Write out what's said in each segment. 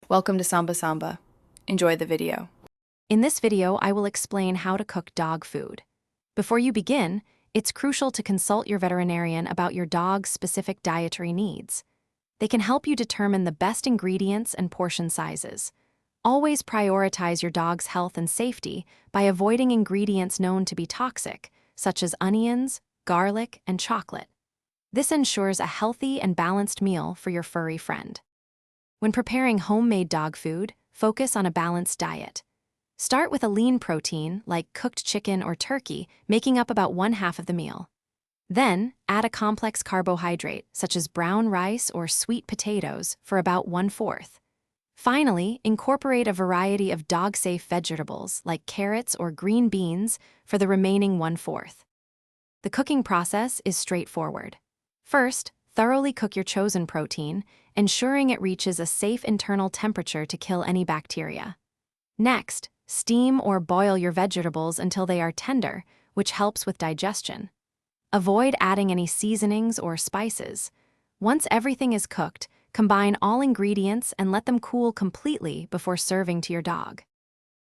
Welcome to Samba Samba. Enjoy the video. In this video, I will explain how to cook dog food. Before you begin, it's crucial to consult your veterinarian about your dog's specific dietary needs. They can help you determine the best ingredients and portion sizes. Always prioritize your dog's health and safety by avoiding ingredients known to be toxic, such as onions, garlic, and chocolate. This ensures a healthy and balanced meal for your furry friend. When preparing homemade dog food, focus on a balanced diet. Start with a lean protein, like cooked chicken or turkey, making up about 1/2 of the meal. Then, add a complex carbohydrate, such as brown rice or sweet potatoes, for about 1/4. Finally, incorporate a variety of dog-safe vegetables, like carrots or green beans, for the remaining 1/4. The cooking process is straightforward. First, thoroughly cook your chosen protein, ensuring it reaches a safe internal temperature to kill any bacteria. Next, steam or boil your vegetables until they are tender, which helps with digestion. Avoid adding any seasonings or spices. Once everything is cooked, combine all ingredients and let them cool completely before serving to your dog.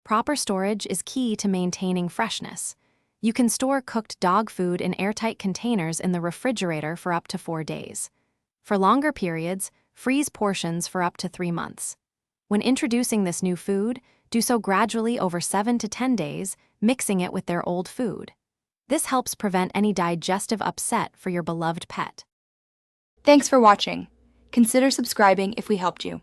Proper storage is key to maintaining freshness. You can store cooked dog food in airtight containers in the refrigerator for up to 4 days. For longer periods, freeze portions for up to 3 months. When introducing this new food, do so gradually over 7 to 10 days, mixing it with their old food. This helps prevent any digestive upset for your beloved pet. Thanks for watching. Consider subscribing if we helped you.